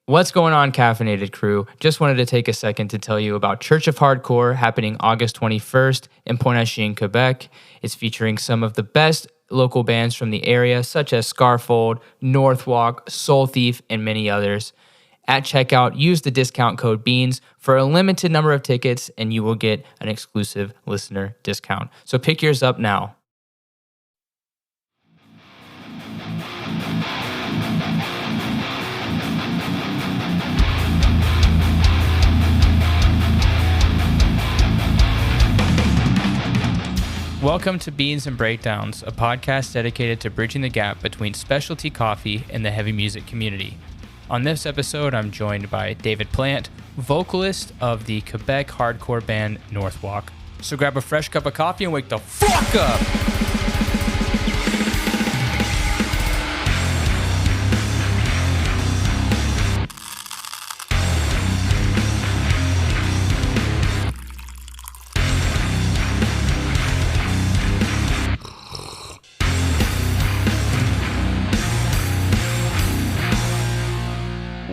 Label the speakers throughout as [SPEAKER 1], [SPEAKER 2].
[SPEAKER 1] What's going on, caffeinated crew? Just wanted to take a second to tell you about Church of Hardcore happening August 21st in Pointe-à-Chien, Quebec. It's featuring some of the best local bands from the area, such as Scarfold, Northwalk, Soul Thief, and many others. At checkout, use the discount code BEANS for a limited number of tickets, and you will get an exclusive listener discount. So pick yours up now. Welcome to Beans and Breakdowns, a podcast dedicated to bridging the gap between specialty coffee and the heavy music community. On this episode, I'm joined by David Plante, vocalist of the Quebec hardcore band Northwalk. So grab a fresh cup of coffee and wake the fuck up!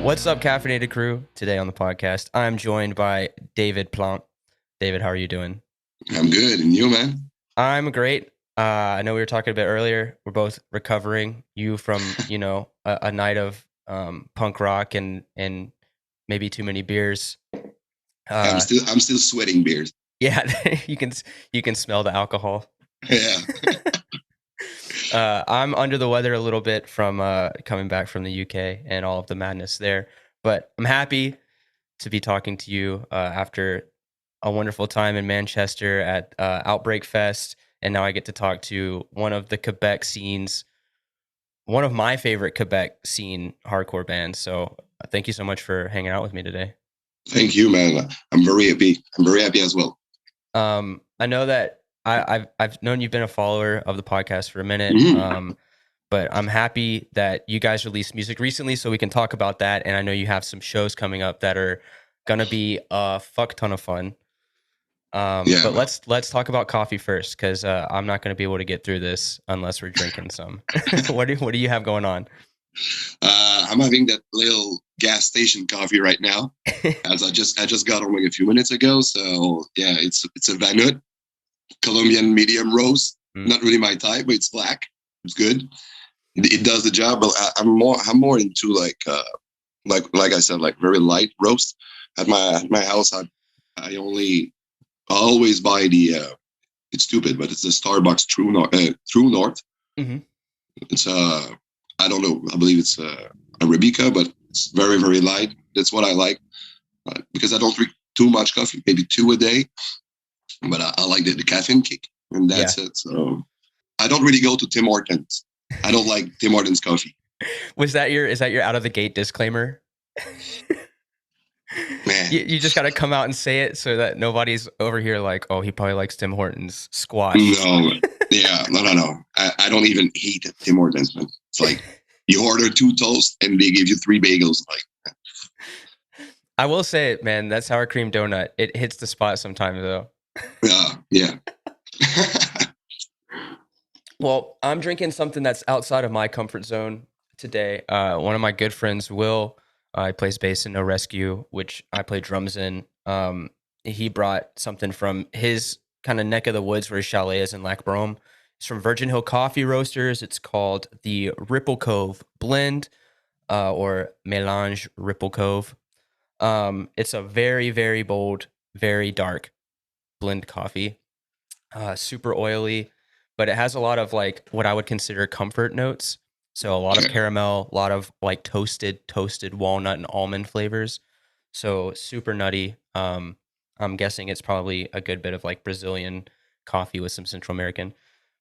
[SPEAKER 1] What's up, caffeinated crew? Today on the podcast, I'm joined by David Plante. David, how are you doing?
[SPEAKER 2] I'm good. And you, man?
[SPEAKER 1] I'm great. I know we were talking a bit earlier. We're both recovering. You from, a night of punk rock and maybe too many beers.
[SPEAKER 2] I'm still sweating beers.
[SPEAKER 1] Yeah, you can smell the alcohol.
[SPEAKER 2] Yeah.
[SPEAKER 1] I'm under the weather a little bit from coming back from the UK and all of the madness there, but I'm happy to be talking to you after a wonderful time in Manchester at Outbreak Fest, and now I get to talk to one of the Quebec scenes, one of my favorite Quebec scene hardcore bands. So thank you so much for hanging out with me today.
[SPEAKER 2] Thank you, man. I'm very happy. I'm very happy as well.
[SPEAKER 1] I know that I've known you've been a follower of the podcast for a minute, but I'm happy that you guys released music recently, so we can talk about that. And I know you have some shows coming up that are gonna be a fuck ton of fun. But let's talk about coffee first, because I'm not gonna be able to get through this unless we're drinking some. What do you have going on?
[SPEAKER 2] I'm having that little gas station coffee right now, as I just got on like a few minutes ago. So yeah, it's a Vanut Columbian medium roast. Not really my type, but it's black. It's good. It does the job. But I'm more into like I said, like very light roast. At my house, I always buy the it's stupid, but it's the Starbucks True North. Mm-hmm. It's I don't know. I believe it's a Arabica, but it's very, very light. That's what I like because I don't drink too much coffee, maybe 2 a day. But I like the caffeine kick, and that's it. So I don't really go to Tim Hortons. I don't like Tim Hortons coffee.
[SPEAKER 1] Is that your out of the gate disclaimer?
[SPEAKER 2] Man,
[SPEAKER 1] you just got to come out and say it so that nobody's over here like, oh, he probably likes Tim Hortons squash.
[SPEAKER 2] No, yeah, no. I don't even eat at Tim Hortons, man. It's like you order 2 toasts and they give you 3 bagels. Like,
[SPEAKER 1] I will say it, man. That sour cream donut, it hits the spot sometimes, though.
[SPEAKER 2] Yeah.
[SPEAKER 1] Well, I'm drinking something that's outside of my comfort zone today. One of my good friends, Will, he plays bass in No Rescue, which I play drums in. He brought something from his kind of neck of the woods where his chalet is in Lac Brome. It's from Virgin Hill Coffee Roasters. It's called the Ripplecove Blend, or Mélange Ripplecove. It's a very, very bold, very dark blend coffee, super oily, but it has a lot of like what I would consider comfort notes. So a lot of caramel, a lot of like toasted walnut and almond flavors. So super nutty. I'm guessing it's probably a good bit of like Brazilian coffee with some Central American,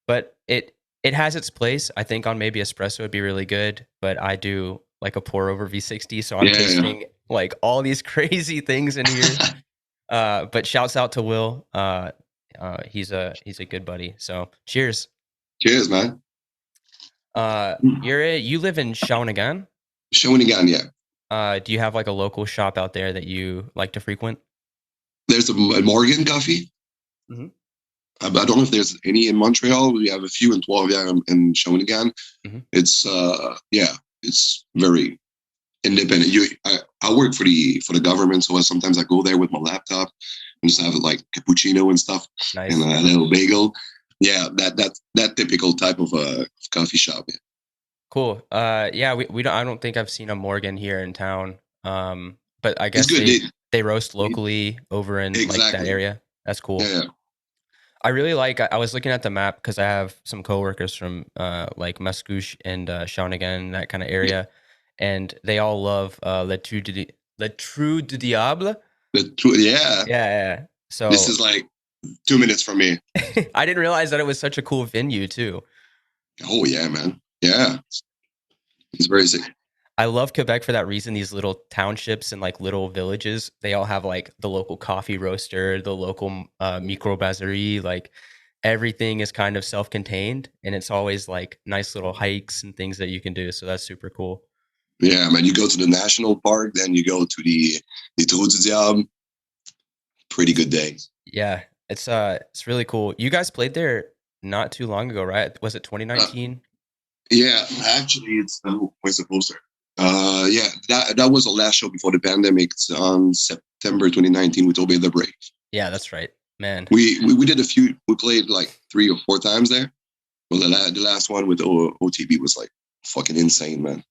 [SPEAKER 1] but it has its place. I think on maybe espresso would be really good, but I do like a pour over V60, so I'm tasting like all these crazy things in here. But shouts out to Will. He's a good buddy. So cheers.
[SPEAKER 2] Cheers, man.
[SPEAKER 1] You live in Shawinigan?
[SPEAKER 2] Shawinigan, yeah.
[SPEAKER 1] Do you have like a local shop out there that you like to frequent?
[SPEAKER 2] There's a Morgan Coffee. Mm-hmm. I don't know if there's any in Montreal. We have a few in Trois-Rivières and Shawinigan. Mm-hmm. It's very independent. I work for the government, so sometimes I go there with my laptop and just have like cappuccino and stuff,
[SPEAKER 1] Nice.
[SPEAKER 2] and a little bagel. Yeah, that typical type of coffee shop. Yeah.
[SPEAKER 1] Cool. Yeah, we don't. I don't think I've seen a Morgan here in town. But I
[SPEAKER 2] It's
[SPEAKER 1] guess
[SPEAKER 2] good.
[SPEAKER 1] they roast locally over in like that
[SPEAKER 2] Exactly.
[SPEAKER 1] area. That's cool.
[SPEAKER 2] Yeah.
[SPEAKER 1] I really like. I was looking at the map because I have some coworkers from like Mascouche and Shawinigan, that kind of area, and they all love Le Trou du Diable.
[SPEAKER 2] Yeah.
[SPEAKER 1] Yeah. So
[SPEAKER 2] This is like 2 minutes from me.
[SPEAKER 1] I didn't realize that it was such a cool venue too.
[SPEAKER 2] Oh yeah, man. Yeah. It's very sick.
[SPEAKER 1] I love Quebec for that reason. These little townships and like little villages, they all have like the local coffee roaster, the local microbrasserie. Like everything is kind of self-contained, and it's always like nice little hikes and things that you can do. So that's super cool.
[SPEAKER 2] Yeah, man. You go to the national park, then you go to the Trou du Diable. Pretty good day.
[SPEAKER 1] Yeah, it's really cool. You guys played there not too long ago, right? Was it 2019?
[SPEAKER 2] Yeah, actually, it's where's the poster? Yeah, that was the last show before the pandemic. It's on September 2019 with Obey the Brave.
[SPEAKER 1] Yeah, that's right, man.
[SPEAKER 2] We did a few. We played like 3 or 4 times there. Well, the last one with OTB was like fucking insane, man.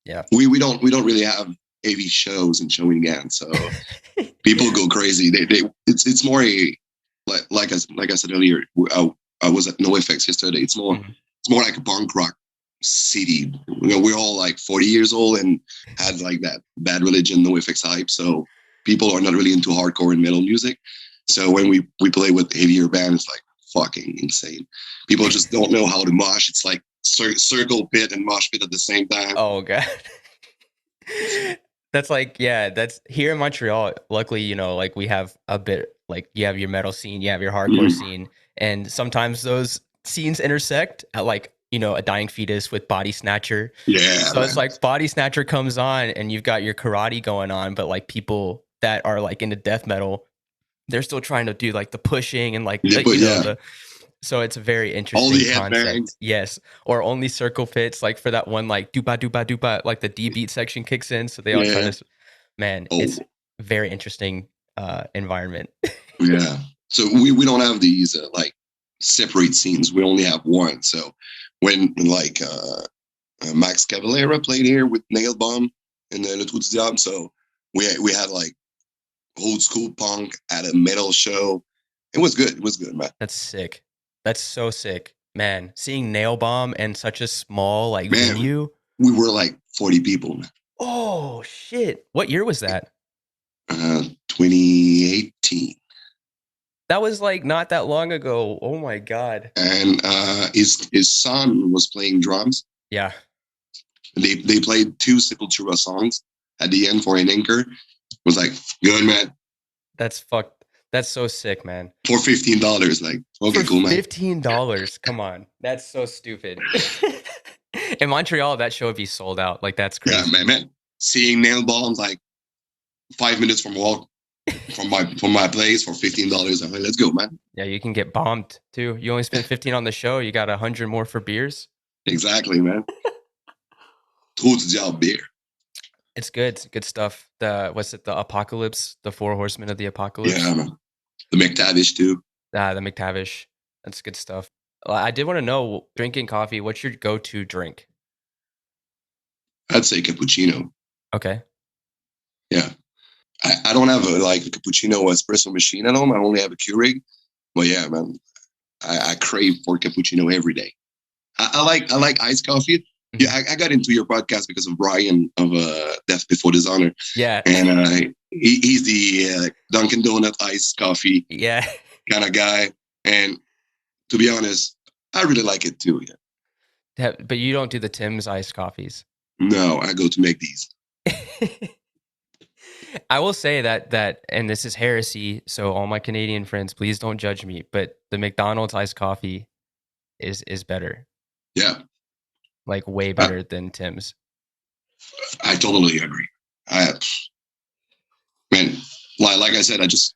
[SPEAKER 1] Yeah,
[SPEAKER 2] we don't really have AV shows in Shawinigan, so people go crazy. It's more a like I said earlier. I was at NoFX yesterday. It's more like a punk rock city. We're all like 40 years old and had like that Bad Religion, NoFX hype. So people are not really into hardcore and metal music. So when we play with heavier band, it's like fucking insane. People just don't know how to mosh. It's like circle pit and mosh pit at the same time.
[SPEAKER 1] Oh god. That's like, yeah, that's here in Montreal. Luckily, like we have a bit, like you have your metal scene, you have your hardcore scene, and sometimes those scenes intersect at like, a Dying Fetus with Body Snatcher.
[SPEAKER 2] Yeah.
[SPEAKER 1] So it's like Body Snatcher comes on and you've got your karate going on, but like people that are like into death metal, they're still trying to do like the pushing and like, so it's a very interesting concept. Yes. Or only circle fits, like for that one, like doopa doopa doopa, like the D beat section kicks in. So they all try to, man, it's very interesting environment.
[SPEAKER 2] Yeah. So we don't have these like separate scenes. We only have one. So when like Max Cavalera played here with Nail Bomb and Le Trou du Diable, so we had like old school punk at a metal show. It was good. It was good, man.
[SPEAKER 1] That's sick. That's so sick, man. Seeing Nail Bomb and such a small like venue.
[SPEAKER 2] We were like 40 people, man.
[SPEAKER 1] Oh shit! What year was that?
[SPEAKER 2] 2018.
[SPEAKER 1] That was like not that long ago. Oh my god!
[SPEAKER 2] And his son was playing drums.
[SPEAKER 1] Yeah.
[SPEAKER 2] They played 2 Sepultura songs at the end for an anchor. It was like good, man.
[SPEAKER 1] That's fucked. That's so sick, man.
[SPEAKER 2] For $15, like okay, cool, man.
[SPEAKER 1] $15, come on, that's so stupid. In Montreal, that show would be sold out. Like that's crazy.
[SPEAKER 2] Yeah, man. Seeing Nail Bombs like 5 minutes from walk from my place for $15. I'm like, let's go, man.
[SPEAKER 1] Yeah, you can get bombed too. You only spent 15 on the show. You got 100 more for beers.
[SPEAKER 2] Exactly, man. Trou du Diable beer.
[SPEAKER 1] It's good. It's good stuff. What's it? The Apocalypse, the 4 Horsemen of the Apocalypse.
[SPEAKER 2] Yeah, man. The McTavish too.
[SPEAKER 1] The McTavish. That's good stuff. I did want to know, drinking coffee, what's your go-to drink?
[SPEAKER 2] I'd say cappuccino.
[SPEAKER 1] Okay.
[SPEAKER 2] Yeah. I don't have a cappuccino or espresso machine at home. I only have a Keurig. But yeah, man, I crave for cappuccino every day. I like iced coffee. Yeah, I got into your podcast because of Brian of Death Before Dishonor.
[SPEAKER 1] Yeah.
[SPEAKER 2] And he's the Dunkin' Donut iced coffee kind of guy. And to be honest, I really like it too.
[SPEAKER 1] Yeah. But you don't do the Tim's iced coffees.
[SPEAKER 2] No, I go to make these.
[SPEAKER 1] I will say that, and this is heresy, so all my Canadian friends, please don't judge me, but the McDonald's iced coffee is better.
[SPEAKER 2] Yeah.
[SPEAKER 1] Like way better than Tim's.
[SPEAKER 2] I totally agree. Man, like I said, I just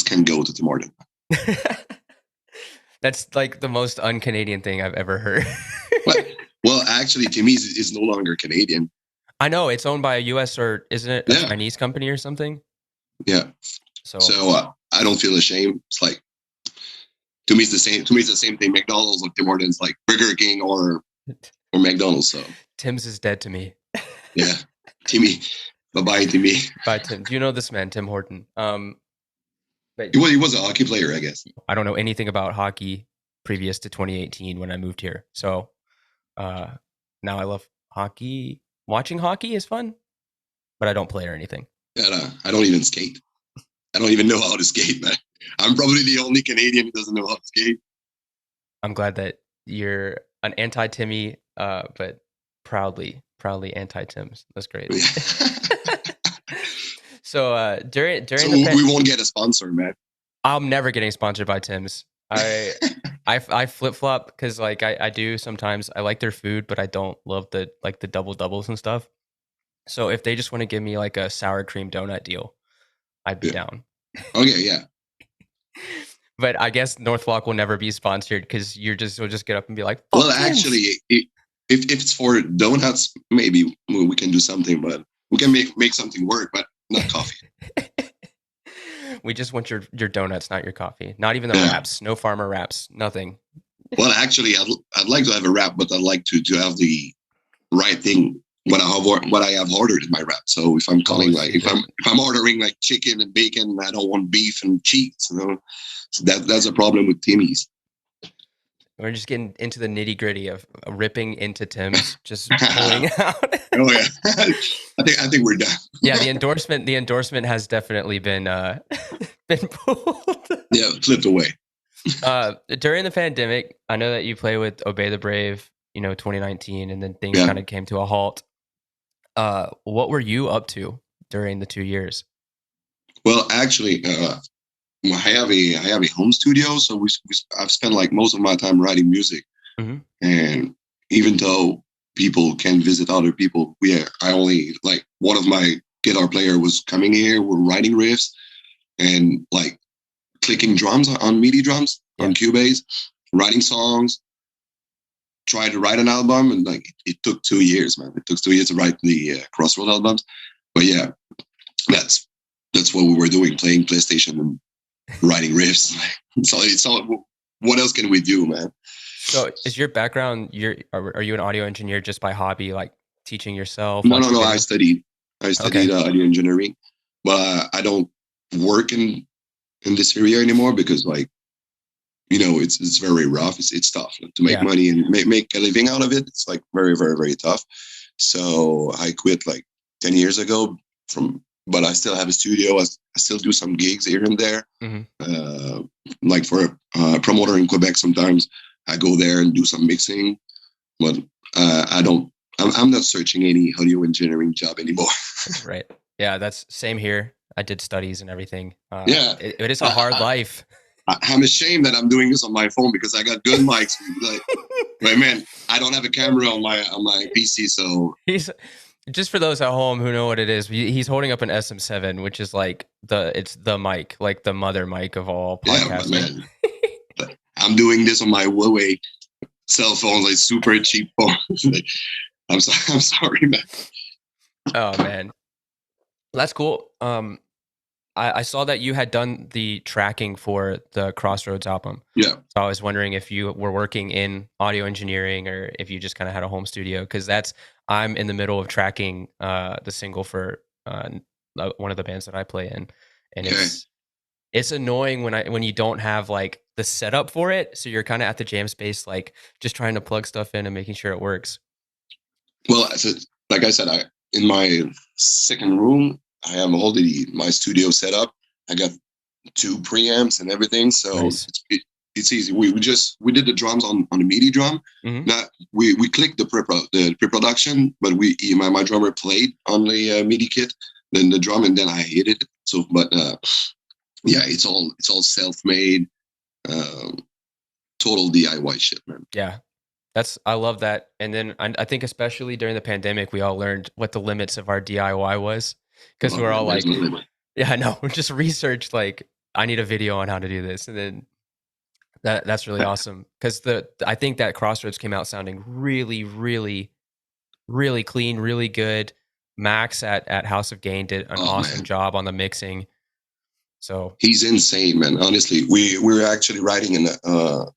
[SPEAKER 2] can't go to Tim Hortons.
[SPEAKER 1] That's like the most un-Canadian thing I've ever heard.
[SPEAKER 2] Well, actually, Timmy's is no longer Canadian.
[SPEAKER 1] I know it's owned by a U.S. or isn't it a
[SPEAKER 2] Yeah,
[SPEAKER 1] Chinese company or something?
[SPEAKER 2] yeah.
[SPEAKER 1] So
[SPEAKER 2] So I don't feel ashamed. It's like to me, it's the same. To me, it's the same thing. McDonald's or Tim Hortons, like Burger King or McDonald's. So
[SPEAKER 1] Tim's is dead to me.
[SPEAKER 2] yeah, Timmy, bye bye, Timmy.
[SPEAKER 1] Bye, Tim. Do you know this man, Tim Horton? But
[SPEAKER 2] He was a hockey player, I guess.
[SPEAKER 1] I don't know anything about hockey previous to 2018 when I moved here. So now I love hockey. Watching hockey is fun, but I don't play or anything.
[SPEAKER 2] And I don't even skate. I don't even know how to skate, man. I'm probably the only Canadian who doesn't know how to skate.
[SPEAKER 1] I'm glad that you're an anti-Timmy, but proudly anti-Tims. That's great. So during
[SPEAKER 2] So
[SPEAKER 1] the
[SPEAKER 2] we won't get a sponsor, man.
[SPEAKER 1] I'm never getting sponsored by Tim's. I flip flop because like I do sometimes. I like their food, but I don't love the double doubles and stuff. So if they just want to give me like a sour cream donut deal, I'd be down.
[SPEAKER 2] Okay, yeah.
[SPEAKER 1] But I guess Northwalk will never be sponsored because you'll just get up and be like,
[SPEAKER 2] Well,
[SPEAKER 1] Tim's.
[SPEAKER 2] actually, if it's for donuts, maybe we can do something, but we can make something work, but not coffee.
[SPEAKER 1] We just want your donuts, not your coffee. Not even the wraps. No farmer wraps. Nothing.
[SPEAKER 2] Well, actually, I'd like to have a wrap, but I'd like to have the right thing what I have ordered in my wrap. So if I'm calling if I'm ordering like chicken and bacon, I don't want beef and cheese. You know, so that's a problem with Timmy's.
[SPEAKER 1] We're just getting into the nitty gritty of ripping into Tim's, just pulling out.
[SPEAKER 2] Oh yeah, I think we're done.
[SPEAKER 1] Yeah, the endorsement has definitely been pulled.
[SPEAKER 2] Yeah, flipped away.
[SPEAKER 1] During the pandemic, I know that you play with Obey the Brave, 2019, and then things kind of came to a halt. What were you up to during the 2 years?
[SPEAKER 2] Well, actually, I have a home studio, so I've spent like most of my time writing music, and even though people can visit other people, I only like one of my guitar player was coming here, we're writing riffs and like clicking drums on MIDI drums on Cubase, writing songs, try to write an album, and like it took 2 years, man. It took 2 years to write the Crossroads albums, but yeah, that's what we were doing, playing PlayStation and writing riffs. So it's all. What else can we do, man?
[SPEAKER 1] So is your background? Are you an audio engineer just by hobby, like teaching yourself?
[SPEAKER 2] No. I studied audio engineering, but I don't work in this area anymore because, like, it's very rough. It's tough to make money and make a living out of it. It's like very, very, very tough. So I quit like 10 years ago but I still have a studio. I still do some gigs here and there. Like for a promoter in Quebec, sometimes I go there and do some mixing. But I'm not searching any audio engineering job anymore.
[SPEAKER 1] Right. Yeah, that's same here. I did studies and everything. It is a hard life.
[SPEAKER 2] I'm ashamed that I'm doing this on my phone because I got good mics. But man, I don't have a camera on my PC, so
[SPEAKER 1] just for those at home who know what it is, he's holding up an SM7, which is like the mic, like the mother mic of all podcasts.
[SPEAKER 2] Yeah, man. I'm doing this on my Huawei cell phone, like super cheap phone. I'm sorry, man.
[SPEAKER 1] Oh man, that's cool. I saw that you had done the tracking for the Crossroads album.
[SPEAKER 2] Yeah.
[SPEAKER 1] So I was wondering if you were working in audio engineering or if you just kind of had a home studio, because I'm in the middle of tracking the single for one of the bands that I play in, and it's annoying when you don't have like the setup for it, so you're kind of at the jam space, like just trying to plug stuff in and making sure it works.
[SPEAKER 2] Well, like I said, in my second room, I have my studio set up. I got 2 preamps and everything, so nice. It's easy. We did the drums on the MIDI drum. Not we clicked the pre-production, but my drummer played on the MIDI kit, then the drum, and then I hit it. So, but yeah, it's all self-made, total DIY shit, man.
[SPEAKER 1] Yeah. I love that. And then I think especially during the pandemic, we all learned what the limits of our DIY was. Because we're all like, yeah, I know. We just researched like, I need a video on how to do this, and then that's really awesome. Because I think that Crossroads came out sounding really, really, really clean, really good. Max at House of Gain did an
[SPEAKER 2] Oh
[SPEAKER 1] awesome
[SPEAKER 2] man,
[SPEAKER 1] job on the mixing. So
[SPEAKER 2] he's insane, man. Honestly, we're actually writing an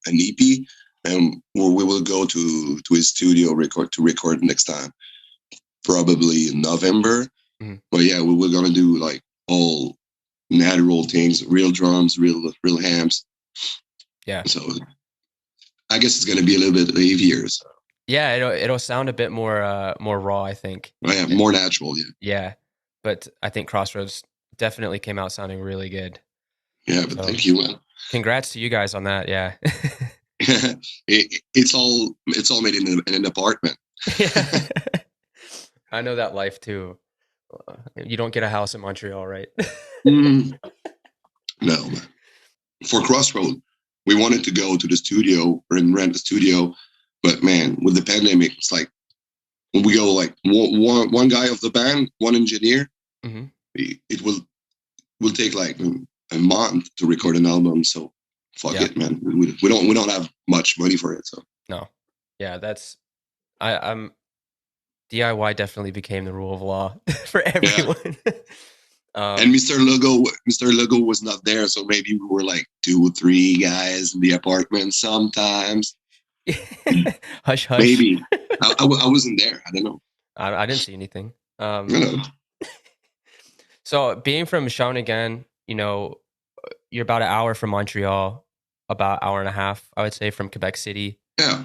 [SPEAKER 2] EP, and we will go to his studio record next time, probably in November.
[SPEAKER 1] mhm.
[SPEAKER 2] But yeah, we're gonna do like all natural things, real drums, real amps.
[SPEAKER 1] Yeah.
[SPEAKER 2] So I guess it's gonna be a little bit heavier. So
[SPEAKER 1] Yeah, it'll sound a bit more raw, I think.
[SPEAKER 2] yeah, more natural. Yeah,
[SPEAKER 1] Yeah. But I think Crossroads definitely came out sounding really good.
[SPEAKER 2] yeah. But
[SPEAKER 1] So
[SPEAKER 2] thank you, man.
[SPEAKER 1] congrats to you guys on that. Yeah.
[SPEAKER 2] It's all made in an apartment.
[SPEAKER 1] Yeah. I know that life too. You don't get a house in Montreal, right?
[SPEAKER 2] Mm, no, man. For Crossroad, we wanted to go to the studio and rent a studio, but man, with the pandemic, it's like when we go like one guy of the band, one engineer,
[SPEAKER 1] Mhm.
[SPEAKER 2] it will take like a month to record an album. So fuck
[SPEAKER 1] Yeah.
[SPEAKER 2] it, man. We don't have much money for it. So
[SPEAKER 1] No. Yeah, I'm DIY definitely became the rule of law for
[SPEAKER 2] yeah.
[SPEAKER 1] everyone.
[SPEAKER 2] And Mr. Logo was not there, so maybe we were like 2 or 3 guys in the apartment sometimes.
[SPEAKER 1] Hush, hush.
[SPEAKER 2] Maybe I wasn't there. I don't know.
[SPEAKER 1] I didn't see anything.
[SPEAKER 2] You know.
[SPEAKER 1] So being from Shawinigan, you're about an hour from Montreal, about hour and a half, I would say, from Quebec City.
[SPEAKER 2] Yeah.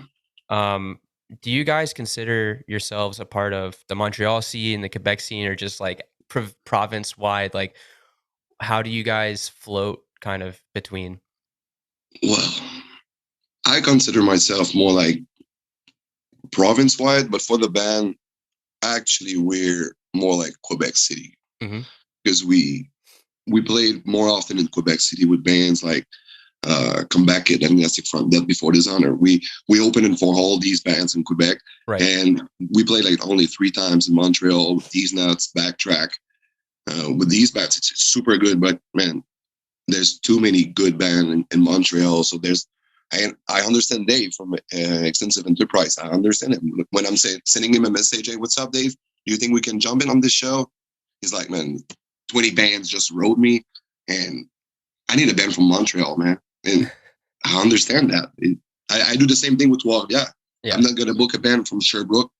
[SPEAKER 1] Do you guys consider yourselves a part of the Montreal scene, the Quebec scene, or just like province wide? Like, how do you guys float kind of between?
[SPEAKER 2] Well, I consider myself more like province wide, but for the band, actually, we're more like Quebec City
[SPEAKER 1] Mhm.
[SPEAKER 2] because we played more often in Quebec City with bands like Comeback and Amnestic Front, Death Before Dishonor. We opened for all these bands in Quebec,
[SPEAKER 1] Right.
[SPEAKER 2] and we played like only 3 times in Montreal with These Nuts, Backtrack. With these bands, it's super good, but man, there's too many good bands in Montreal. So I understand Dave from Extensive Enterprise. I understand him when I'm sending him a message. Hey, what's up, Dave? Do you think we can jump in on this show? He's like, man, 20 bands just wrote me, and I need a band from Montreal, man. And I understand that. I do the same thing with Trois Rivières.
[SPEAKER 1] Yeah.
[SPEAKER 2] I'm not gonna book a band from Sherbrooke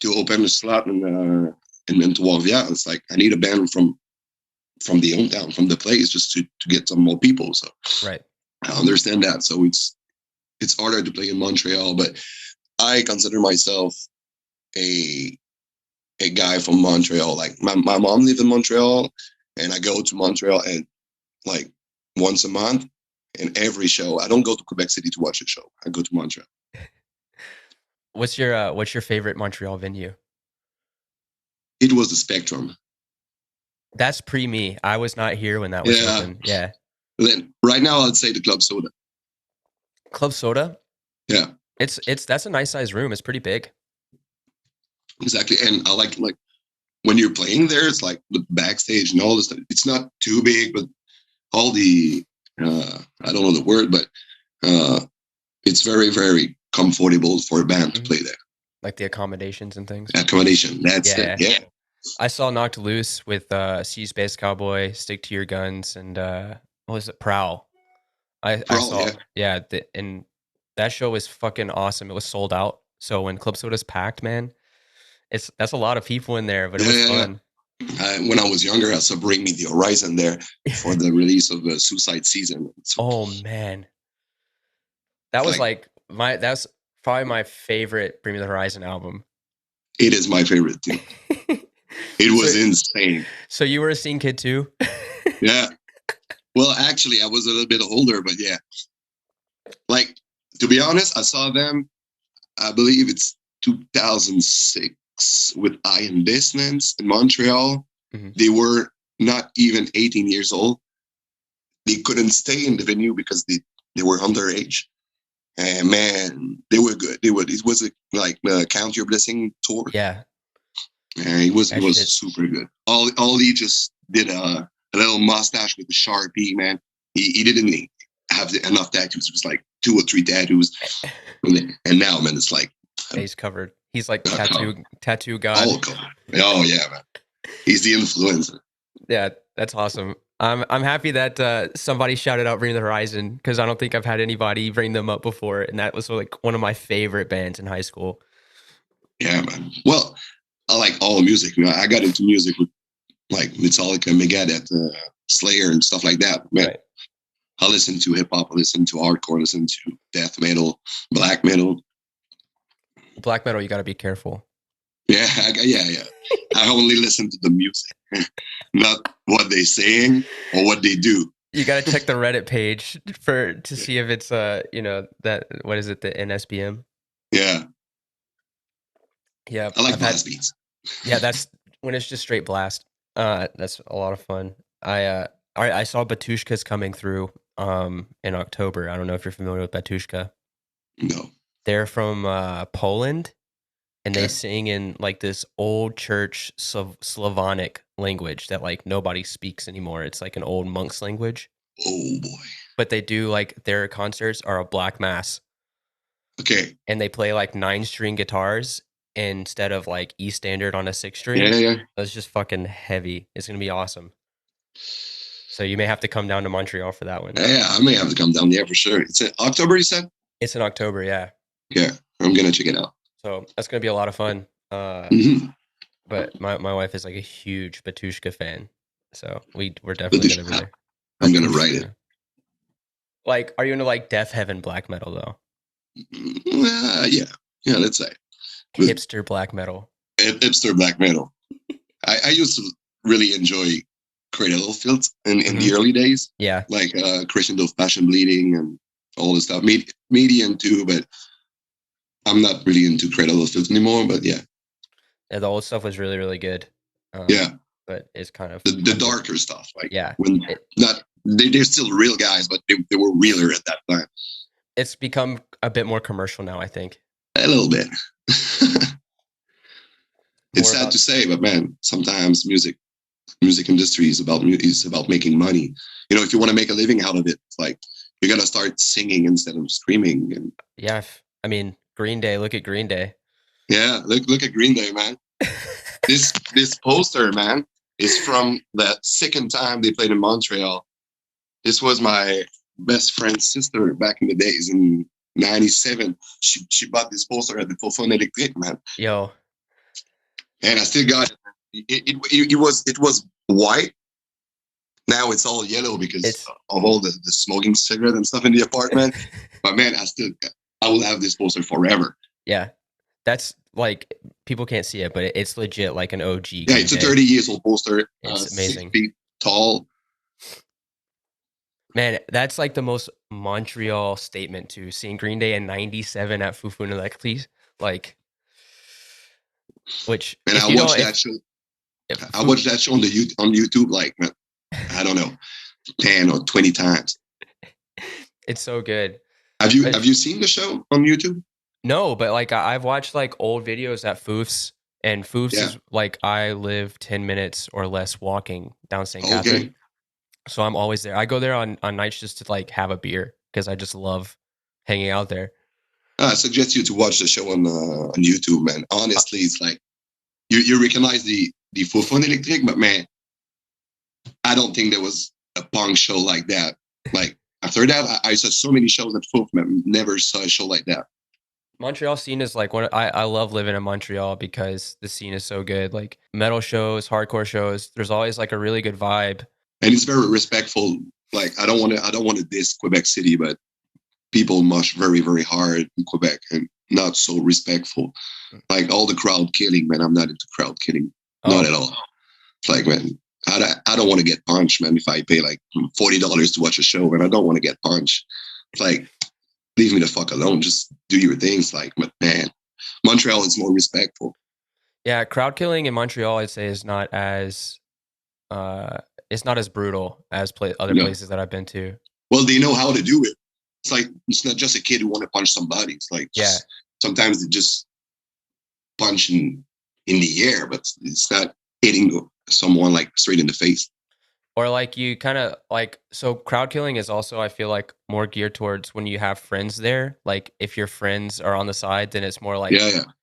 [SPEAKER 2] to open a slot in Trois Rivières. It's like I need a band from the hometown, from the place, just to get some more people. So
[SPEAKER 1] Right.
[SPEAKER 2] I understand that. So it's harder to play in Montreal, but I consider myself a guy from Montreal. Like my mom lived in Montreal, and I go to Montreal and like once a month. And every show, I don't go to Quebec City to watch a show. I go to Montreal.
[SPEAKER 1] What's your favorite Montreal venue?
[SPEAKER 2] It was the Spectrum.
[SPEAKER 1] That's pre me. I was not here when that was open. Yeah.
[SPEAKER 2] Then right now, I'd say the Club Soda.
[SPEAKER 1] Club Soda?
[SPEAKER 2] Yeah,
[SPEAKER 1] That's a nice sized room. It's pretty big.
[SPEAKER 2] exactly. And I like when you're playing there, it's like the backstage and all this stuff. It's not too big, but all the I don't know the word, but it's very, very comfortable for a band to play there.
[SPEAKER 1] Like the accommodations and things.
[SPEAKER 2] Accommodation, that's
[SPEAKER 1] Yeah.
[SPEAKER 2] it. Yeah.
[SPEAKER 1] I saw Knocked Loose with Sea Space Cowboy, Stick to Your Guns, and what was it? Prowl. I
[SPEAKER 2] Prowl,
[SPEAKER 1] saw,
[SPEAKER 2] yeah.
[SPEAKER 1] and that show was fucking awesome. It was sold out. So when Club Soda's packed, man, that's a lot of people in there, but it was fun.
[SPEAKER 2] When I was younger, I saw Bring Me the Horizon there for the release of the Suicide Season. So,
[SPEAKER 1] Oh man, that was that's probably my favorite Bring Me the Horizon album.
[SPEAKER 2] It is my favorite too. It was insane.
[SPEAKER 1] So you were a scene kid too?
[SPEAKER 2] Yeah. Well, actually, I was a little bit older, but yeah. Like, to be honest, I saw them, I believe it's 2006 with Iron Dissonance in Montreal.
[SPEAKER 1] Mm-hmm.
[SPEAKER 2] They were not even 18 years old. They couldn't stay in the venue because they were underage. And man, they were good. It was like the Count Your Blessing tour.
[SPEAKER 1] Yeah.
[SPEAKER 2] And it was super good. All he just did a little mustache with a Sharpie, man. He didn't have enough tattoos. It was like 2 or 3 tattoos. And now, man, it's like
[SPEAKER 1] face covered. He's like tattoo god.
[SPEAKER 2] Oh, come on. Oh yeah, man. He's the influencer.
[SPEAKER 1] Yeah, that's awesome. I'm happy that somebody shouted out Bring the Horizon because I don't think I've had anybody bring them up before, and that was like one of my favorite bands in high school.
[SPEAKER 2] Yeah, man. Well, I like all music. You know, I got into music with like Metallica, Megadeth, Slayer, and stuff like that. Man,
[SPEAKER 1] Right.
[SPEAKER 2] I listen to hip hop, I listen to hardcore, I listen to death metal, black metal.
[SPEAKER 1] Black metal, you got to be careful.
[SPEAKER 2] Yeah, yeah. I only listen to the music, not what they saying or what they do.
[SPEAKER 1] You got to check the Reddit page to see if it's that what is it, the NSBM?
[SPEAKER 2] Yeah,
[SPEAKER 1] Yeah,
[SPEAKER 2] I like blast beats.
[SPEAKER 1] Yeah, that's when it's just straight blast. That's a lot of fun. I saw Batushka's coming through in October. I don't know if you're familiar with Batushka.
[SPEAKER 2] No.
[SPEAKER 1] They're from Poland, and they
[SPEAKER 2] Okay.
[SPEAKER 1] sing in like this old church Slavonic language that like nobody speaks anymore. It's like an old monk's language.
[SPEAKER 2] Oh boy.
[SPEAKER 1] But they do like their concerts are a black mass,
[SPEAKER 2] Okay.
[SPEAKER 1] and they play like 9-string guitars instead of like E standard on a 6-string.
[SPEAKER 2] Yeah.
[SPEAKER 1] It's just fucking heavy. It's gonna be awesome. So you may have to come down to Montreal for that one.
[SPEAKER 2] Yeah, I may have to come down there for sure. It's in October, you said?
[SPEAKER 1] It's in October, yeah.
[SPEAKER 2] Yeah, I'm gonna check it out.
[SPEAKER 1] So that's gonna be a lot of fun.
[SPEAKER 2] Mhm.
[SPEAKER 1] But my wife is like a huge Batushka fan, so we're definitely gonna be there.
[SPEAKER 2] I'm gonna write it.
[SPEAKER 1] Like, are you into like Death Heaven black metal though?
[SPEAKER 2] Yeah. Let's say
[SPEAKER 1] Hipster black metal.
[SPEAKER 2] Hipster black metal. I used to really enjoy Cradle of Filth in the early days.
[SPEAKER 1] Yeah,
[SPEAKER 2] like Crescendo of Passion Bleeding and all this stuff. Median too, but I'm not really into Cradle of Filth anymore. But yeah,
[SPEAKER 1] the old stuff was really really good.
[SPEAKER 2] Yeah,
[SPEAKER 1] but it's kind of
[SPEAKER 2] the darker stuff. Like when they're still real guys, but they were realer at that time.
[SPEAKER 1] It's become a bit more commercial now, I think.
[SPEAKER 2] A little bit. It's sad to say, but man, sometimes music industry is about making money. You know, if you want to make a living out of it, it's like you gotta start singing instead of screaming. And
[SPEAKER 1] yeah, I mean, Green Day. Look at Green Day.
[SPEAKER 2] Yeah, look at Green Day, man. this poster, man, is from that second time they played in Montreal. This was my best friend's sister back in the days in '97. She bought this poster at the Faux Electric, man.
[SPEAKER 1] Yo.
[SPEAKER 2] And I still got it. It was white. Now it's all yellow because of all the smoking cigarette and stuff in the apartment. But man, I will have this poster forever.
[SPEAKER 1] Yeah, that's like people can't see it, but it's legit like an OG.
[SPEAKER 2] Yeah, it's a 30 years old poster.
[SPEAKER 1] It's amazing.
[SPEAKER 2] 6 feet tall.
[SPEAKER 1] Man, that's like the most Montreal statement too. Seeing Green Day in '97 at Fufuna, like, please, like, which.
[SPEAKER 2] And I watched that show. I watched that show on YouTube, like, I don't know, 10 or 20 times.
[SPEAKER 1] It's so good.
[SPEAKER 2] Have you seen the show on YouTube?
[SPEAKER 1] No, but like I've watched like old videos at Foof's, and Foof's is like I live 10 minutes or less walking down St. Catherine. So I'm always there. I go there on nights just to like have a beer because I just love hanging out there.
[SPEAKER 2] I suggest you to watch the show on YouTube, man. Honestly, it's like you recognize the Faux Electric, but man, I don't think there was a punk show like that. Like after that, I saw so many shows at Faux, man. Never saw a show like that.
[SPEAKER 1] Montreal scene is like I love living in Montreal because the scene is so good. Like metal shows, hardcore shows. There's always like a really good vibe.
[SPEAKER 2] And it's very respectful. Like I don't want to diss Quebec City, but people mush very, very hard in Quebec and not so respectful. Like all the crowd killing, man. I'm not into crowd killing, not at all. It's like, man, I don't want to get punched, man. If I pay like $40 to watch a show, and I don't want to get punched, it's like leave me the fuck alone. Just do your things. Like, but man, Montreal is more respectful.
[SPEAKER 1] Yeah, crowd killing in Montreal, I'd say, is not as it's not as brutal as other places that I've been to.
[SPEAKER 2] Well, they know how to do it. It's like it's not just a kid who want to punch somebody. It's like sometimes they just punch in the air, but it's not hitting someone like straight in the face.
[SPEAKER 1] Or like you kind of like, so crowd killing is also, I feel like, more geared towards when you have friends there. Like if your friends are on the side, then it's more like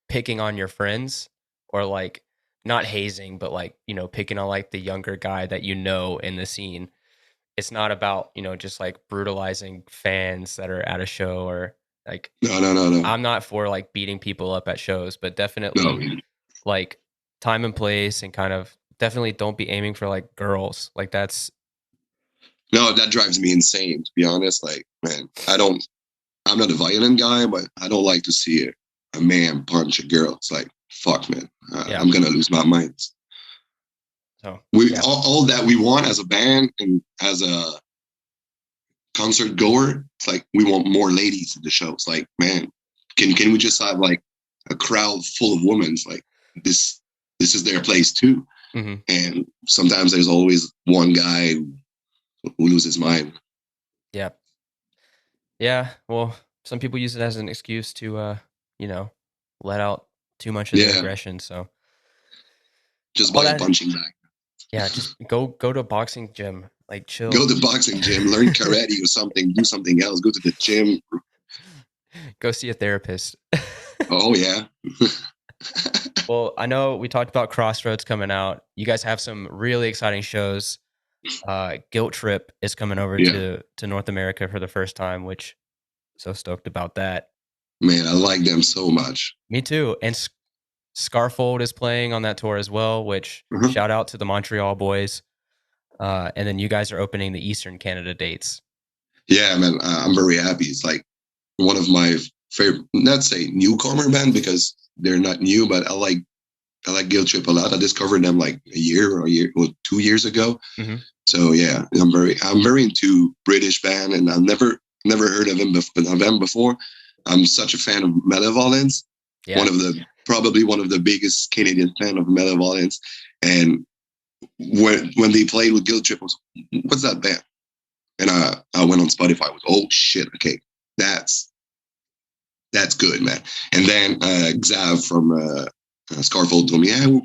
[SPEAKER 1] picking on your friends, or like not hazing, but like, you know, picking on like the younger guy that you know in the scene. It's not about, you know, just like brutalizing fans that are at a show, or like,
[SPEAKER 2] No.
[SPEAKER 1] I'm not for like beating people up at shows, but
[SPEAKER 2] No,
[SPEAKER 1] definitely like time and place, and kind of definitely don't be aiming for like girls. Like that's
[SPEAKER 2] no, that drives me insane, to be honest. Like, man, I'm not a violent guy, but I don't like to see a man punch a girl. It's like, fuck, man,
[SPEAKER 1] yeah.
[SPEAKER 2] I'm gonna lose my mind.
[SPEAKER 1] So
[SPEAKER 2] We
[SPEAKER 1] yeah.
[SPEAKER 2] all that we want as a band and as a concert goer, it's like we want more ladies in the show. It's like, man, can we just have like a crowd full of women? It's like this is their place too.
[SPEAKER 1] Mm-hmm.
[SPEAKER 2] And sometimes there's always one guy who loses his mind.
[SPEAKER 1] Yeah. Yeah. Well, some people use it as an excuse to, you know, let out too much of their aggression. So
[SPEAKER 2] just
[SPEAKER 1] all
[SPEAKER 2] by a
[SPEAKER 1] that,
[SPEAKER 2] punching bag.
[SPEAKER 1] yeah, just go to a boxing gym, like chill.
[SPEAKER 2] Go to the boxing gym, learn karate or something, do something else, go to the gym.
[SPEAKER 1] Go see a therapist.
[SPEAKER 2] Oh yeah.
[SPEAKER 1] Well, I know we talked about Crossroads coming out. You guys have some really exciting shows. Guilt Trip is coming over to North America for the first time, which so stoked about that.
[SPEAKER 2] Man, I like them so much.
[SPEAKER 1] Me too. And Scarfold is playing on that tour as well, which shout out to the Montreal boys. And then you guys are opening the Eastern Canada dates.
[SPEAKER 2] Yeah, man, I'm very happy. It's like one of my favorite, not say newcomer band because they're not new, but I like Guilt Trip a lot. I discovered them like a year or 2 years ago.
[SPEAKER 1] Mm-hmm.
[SPEAKER 2] So yeah, I'm very into British band, and I've never heard of them before. I'm such a fan of Malevolence. Yeah. Probably one of the biggest Canadian fan of Malevolence. And when they played with Guilt Trip, I was, what's that band? And I went on Spotify. I was, oh shit, okay, that's good, man. And then Xav from Scarfold told me, yeah,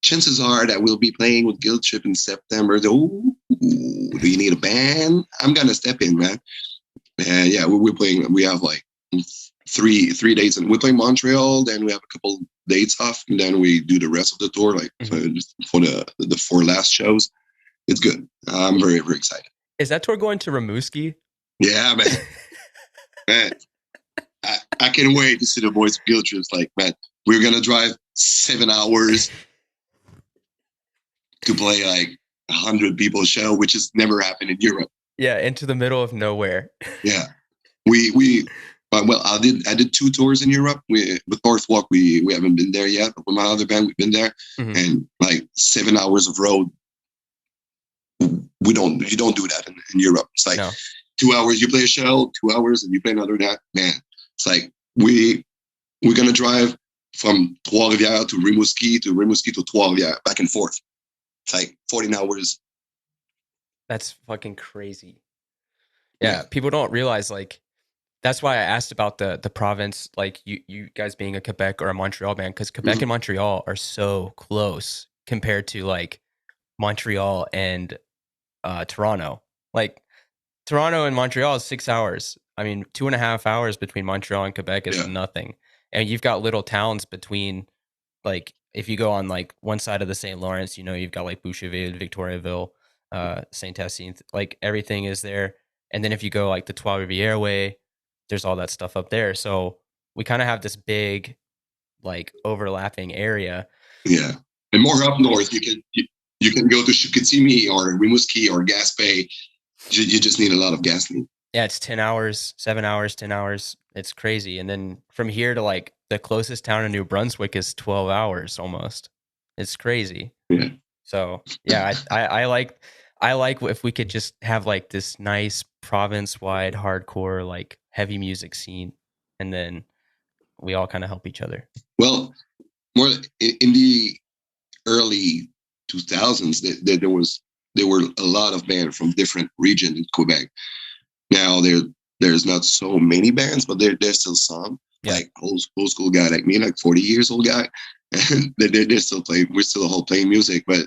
[SPEAKER 2] chances are that we'll be playing with Guilt Trip in September. Oh, do you need a band? I'm gonna step in, man. And yeah, we're playing. We have like three dates, and we play Montreal. Then we have a couple dates off, and then we do the rest of the tour, like for the 4 last shows. It's good. I'm very, very excited.
[SPEAKER 1] Is that tour going to Rimouski?
[SPEAKER 2] Yeah, man. Man, I can't wait to see the boys of Guilt Trip. It's like, man, we're gonna drive 7 hours to play like 100 people show, which has never happened in Europe.
[SPEAKER 1] Yeah, into the middle of nowhere.
[SPEAKER 2] Yeah, well, I did 2 tours in Europe. With Northwalk, we haven't been there yet, but with my other band, we've been there. Mm-hmm. And like 7 hours of road, you don't do that in Europe. It's like 2 hours you play a show, 2 hours and you play another that. Man, it's like we're gonna drive from Trois-Rivières to Rimouski to Trois-Rivières, back and forth. It's like 14 hours.
[SPEAKER 1] That's fucking crazy. Yeah, people don't realize, like, that's why I asked about the province, like you guys being a Quebec or a Montreal band, because Quebec and Montreal are so close compared to like Montreal and Toronto. Like Toronto and Montreal is 6 hours. I mean, 2.5 hours between Montreal and Quebec is nothing. And you've got little towns between, like, if you go on like one side of the St. Lawrence, you know, you've got like Boucherville, Victoriaville, St. Hyacinthe, like everything is there. And then if you go like the Trois-Rivières way, there's all that stuff up there. So we kind of have this big, like, overlapping area.
[SPEAKER 2] Yeah. And more up north, you can go to Chicoutimi or Rimouski or Gaspé. You just need a lot of gasoline.
[SPEAKER 1] Yeah, it's 10 hours, 7 hours, 10 hours. It's crazy. And then from here to like the closest town in New Brunswick is 12 hours almost. It's crazy.
[SPEAKER 2] Yeah.
[SPEAKER 1] So yeah, I like if we could just have like this nice province-wide hardcore, like heavy music scene, and then we all kind of help each other.
[SPEAKER 2] Well, more in the early 2000s, there were a lot of bands from different regions in Quebec. Now there's not so many bands, but there's still some. Yeah. Like old school guy like me, like 40 years old guy, and they're still playing. We're still all playing music, but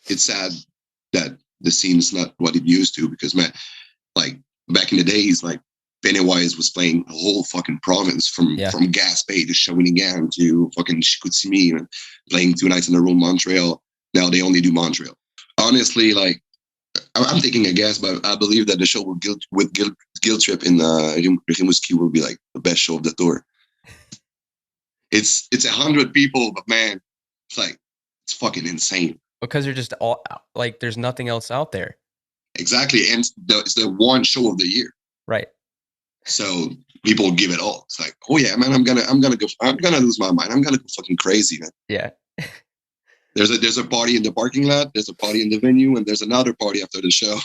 [SPEAKER 2] it's sad that the scene is not what it used to, because, man, like back in the days, like Pennywise was playing a whole fucking province from
[SPEAKER 1] Yeah.
[SPEAKER 2] Gaspé to Shawinigan to fucking Chicoutimi, and playing 2 nights in a row in Montreal. Now they only do Montreal. Honestly, like I'm taking a guess, but I believe that the show with Guilt Trip in Rimouski will be like the best show of the tour. It's 100 people, but man, it's fucking insane.
[SPEAKER 1] Because they're just all like, there's nothing else out there.
[SPEAKER 2] Exactly, and it's the one show of the year.
[SPEAKER 1] Right.
[SPEAKER 2] So people give it all. It's like, oh yeah, man, I'm gonna lose my mind. I'm gonna go fucking crazy, man.
[SPEAKER 1] Yeah.
[SPEAKER 2] There's a party in the parking lot, there's a party in the venue, and there's another party after the show.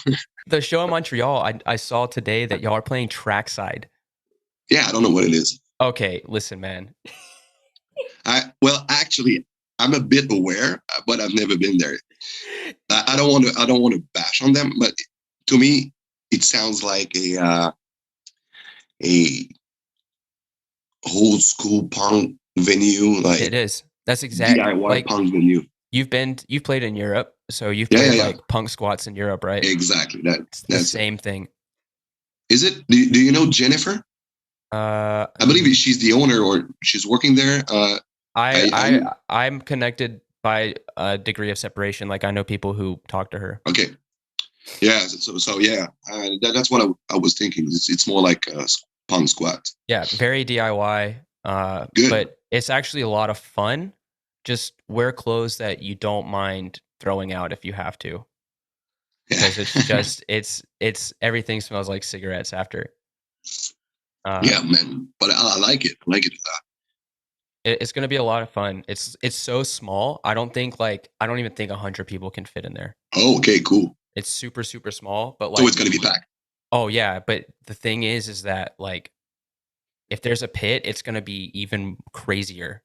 [SPEAKER 1] The show in Montreal, I saw today that y'all are playing trackside.
[SPEAKER 2] Yeah, I don't know what it is.
[SPEAKER 1] Okay, listen, man.
[SPEAKER 2] Actually, I'm a bit aware, but I've never been there. I don't want to bash on them, but to me, it sounds like a old school punk venue. Like
[SPEAKER 1] it is. That's exactly
[SPEAKER 2] DIY
[SPEAKER 1] like
[SPEAKER 2] punk venue.
[SPEAKER 1] You've played in Europe, so you've played like punk squats in Europe, right?
[SPEAKER 2] Exactly.
[SPEAKER 1] That's the same thing.
[SPEAKER 2] Is it? Do you know Jennifer? I believe she's the owner, or she's working there.
[SPEAKER 1] I'm connected by a degree of separation. Like I know people who talk to her.
[SPEAKER 2] Okay. Yeah. So yeah, that's what I was thinking. It's more like a punk squat.
[SPEAKER 1] Yeah, very DIY.
[SPEAKER 2] Good.
[SPEAKER 1] But it's actually a lot of fun. Just wear clothes that you don't mind throwing out if you have to, because it's just it's everything smells like cigarettes after.
[SPEAKER 2] Yeah, man, but I like it. I like it a lot.
[SPEAKER 1] It's going to be a lot of fun. It's so small. I don't even think 100 people can fit in there.
[SPEAKER 2] Oh, okay, cool.
[SPEAKER 1] It's super, super small, but like,
[SPEAKER 2] so it's going to be packed.
[SPEAKER 1] Oh yeah, but the thing is that like, if there's a pit, it's going to be even crazier.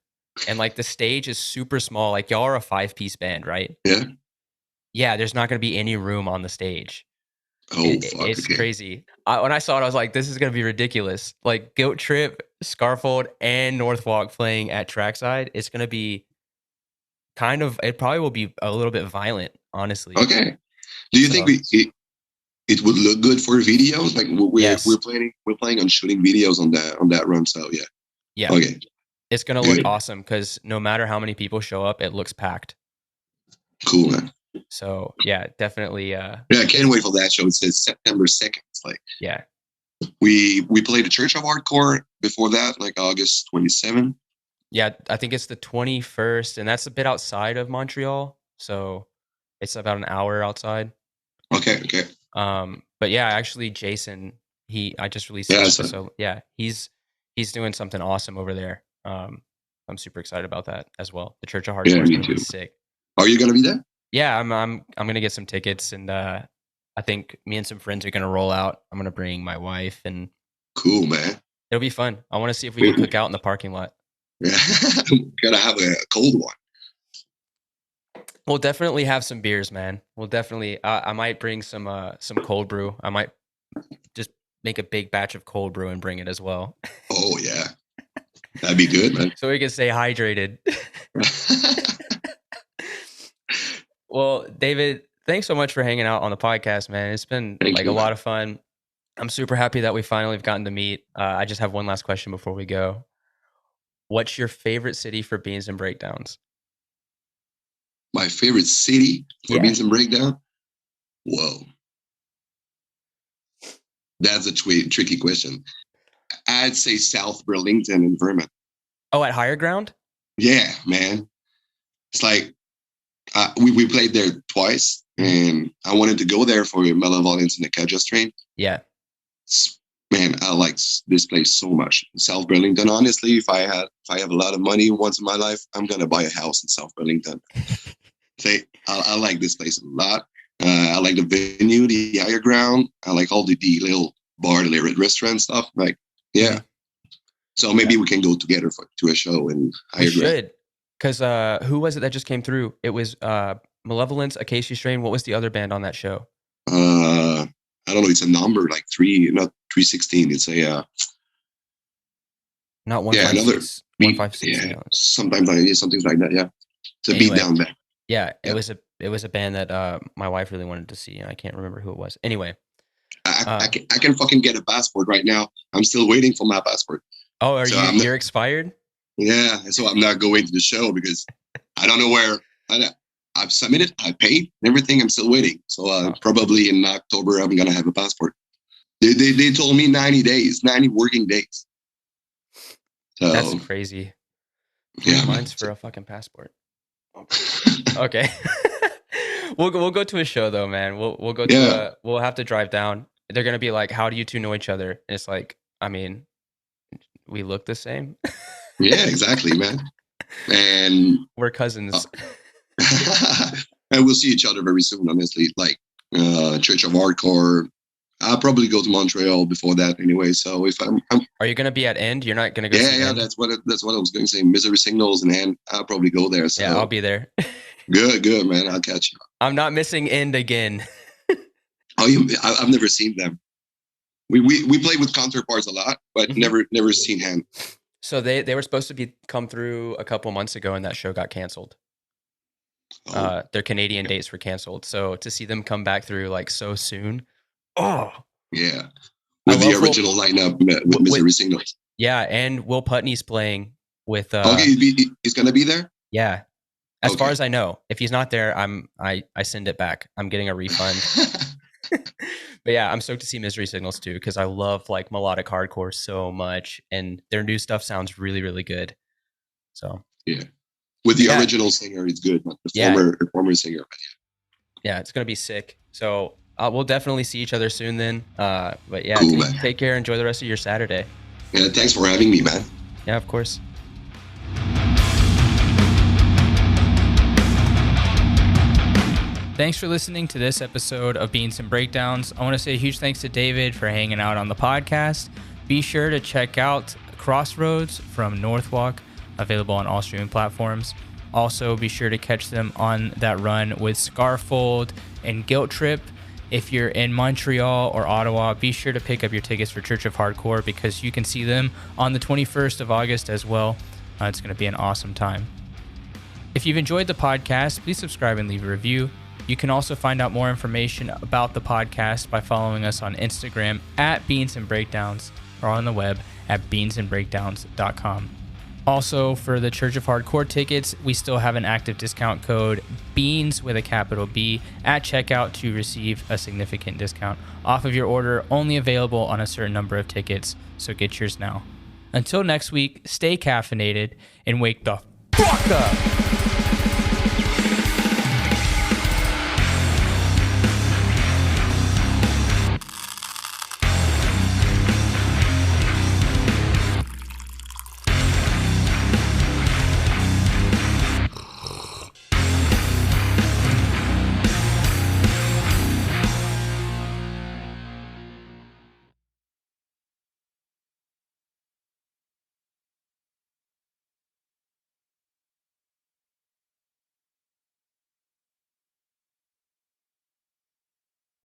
[SPEAKER 1] And like the stage is super small. Like y'all are a 5-piece band, right?
[SPEAKER 2] Yeah.
[SPEAKER 1] Yeah, there's not going to be any room on the stage.
[SPEAKER 2] Oh,
[SPEAKER 1] it's crazy. When I saw it, I was like, this is going to be ridiculous. Like Guilt Trip, Scarfold, and Northwalk playing at trackside. It's going to be it probably will be a little bit violent, honestly.
[SPEAKER 2] Okay. Do you think it would look good for videos? Like we're planning on shooting videos on that run. So yeah.
[SPEAKER 1] Yeah.
[SPEAKER 2] Okay.
[SPEAKER 1] It's going to look awesome because no matter how many people show up, it looks packed.
[SPEAKER 2] Cool, man.
[SPEAKER 1] So yeah, definitely.
[SPEAKER 2] Yeah, I can't wait for that show. It says September 2nd. It's like,
[SPEAKER 1] yeah,
[SPEAKER 2] we played the Church of Hardcore before that, like August 27th.
[SPEAKER 1] Yeah, I think it's the 21st, and that's a bit outside of Montreal, so it's about an hour outside.
[SPEAKER 2] Okay.
[SPEAKER 1] But yeah, actually, Jason, I just released so yeah, he's doing something awesome over there. I'm super excited about that as well. The Church of Hardcore is gonna be sick.
[SPEAKER 2] Are you gonna be there?
[SPEAKER 1] Yeah, I'm gonna get some tickets, and I think me and some friends are gonna roll out. I'm gonna bring my wife, and
[SPEAKER 2] cool, man.
[SPEAKER 1] It'll be fun. I want to see if we can cook out in the parking lot.
[SPEAKER 2] Yeah, gotta have a cold one.
[SPEAKER 1] We'll definitely have some beers, man. We'll definitely. I might bring some cold brew. I might just make a big batch of cold brew and bring it as well.
[SPEAKER 2] Oh yeah, that'd be good, man.
[SPEAKER 1] So we can stay hydrated. Well, David, thanks so much for hanging out on the podcast, man. It's been a lot of fun. I'm super happy that we finally have gotten to meet. I just have one last question before we go. What's your favorite city for Beans and Breakdowns?
[SPEAKER 2] My favorite city for Beans and Breakdown? Whoa. That's a tricky question. I'd say South Burlington in Vermont.
[SPEAKER 1] Oh, at Higher Ground?
[SPEAKER 2] Yeah, man. It's like, we played there twice, and I wanted to go there for Malevolence and the Kaja Strain.
[SPEAKER 1] Yeah.
[SPEAKER 2] Man, I like this place so much. South Burlington, honestly, if I have a lot of money once in my life, I'm gonna buy a house in South Burlington. I like this place a lot. I like the venue, the Higher Ground. I like all the little bar, the restaurant stuff. Like, yeah. So maybe we can go together to a show in Higher Ground. We should.
[SPEAKER 1] Because who was it that just came through? It was Malevolence, Acacia Strain. What was the other band on that show?
[SPEAKER 2] I don't know. It's a number like 316. It's a
[SPEAKER 1] not 156. 156.
[SPEAKER 2] Yeah, sometimes something like that. Yeah, it's a beat down band.
[SPEAKER 1] Yeah, it was a band that my wife really wanted to see, and I can't remember who it was. Anyway,
[SPEAKER 2] I can fucking get a passport right now. I'm still waiting for my passport.
[SPEAKER 1] Oh, you're expired?
[SPEAKER 2] Yeah, so I'm not going to the show because I don't know where. I've submitted, I paid everything. I'm still waiting. So probably in October I'm gonna have a passport. They told me 90 working days. So
[SPEAKER 1] that's crazy.
[SPEAKER 2] Yeah,
[SPEAKER 1] mine's for a fucking passport. Okay. We'll go to a show though, man. We'll go to we'll have to drive down. They're gonna be like, how do you two know each other? And it's like, I mean, we look the same.
[SPEAKER 2] Yeah, exactly, man. And
[SPEAKER 1] we're cousins.
[SPEAKER 2] And we'll see each other very soon, honestly. Like Church of Hardcore. I'll probably go to Montreal before that anyway. So if I'm
[SPEAKER 1] are you gonna be at End? You're not gonna go?
[SPEAKER 2] Yeah, that's what I was going to say. Misery Signals and End. I'll probably go there. So
[SPEAKER 1] yeah, I'll be there.
[SPEAKER 2] Good, man. I'll catch you.
[SPEAKER 1] I'm not missing End again.
[SPEAKER 2] I've never seen them. We play with counterparts a lot, but never seen Hand.
[SPEAKER 1] So they were supposed to come through a couple months ago, and that show got canceled. Their Canadian dates were canceled. So to see them come back through like so soon,
[SPEAKER 2] yeah, with the original lineup with Misery Signals.
[SPEAKER 1] Yeah, and Will Putney's playing with.
[SPEAKER 2] Okay, he's gonna be there.
[SPEAKER 1] Yeah, as far as I know, if he's not there, I send it back. I'm getting a refund. But yeah, I'm stoked to see Misery Signals too because I love like melodic hardcore so much, and their new stuff sounds really, really good. So
[SPEAKER 2] yeah, with the original singer, it's good. Not the former singer. But
[SPEAKER 1] yeah, it's gonna be sick. So we'll definitely see each other soon then. But yeah,
[SPEAKER 2] cool,
[SPEAKER 1] take care. Enjoy the rest of your Saturday.
[SPEAKER 2] Yeah, thanks for having me, man.
[SPEAKER 1] Yeah, of course. Thanks for listening to this episode of Beans and Breakdowns. I want to say a huge thanks to David for hanging out on the podcast. Be sure to check out Crossroads from Northwalk, available on all streaming platforms. Also, be sure to catch them on that run with Scarfold and Guilt Trip. If you're in Montreal or Ottawa, be sure to pick up your tickets for Church of Hardcore because you can see them on the 21st of August as well. It's going to be an awesome time. If you've enjoyed the podcast, please subscribe and leave a review. You can also find out more information about the podcast by following us on Instagram at Beans and Breakdowns or on the web at beansandbreakdowns.com. Also, for the Church of Hardcore tickets, we still have an active discount code BEANS with a capital B at checkout to receive a significant discount off of your order, only available on a certain number of tickets, so get yours now. Until next week, stay caffeinated and wake the fuck up!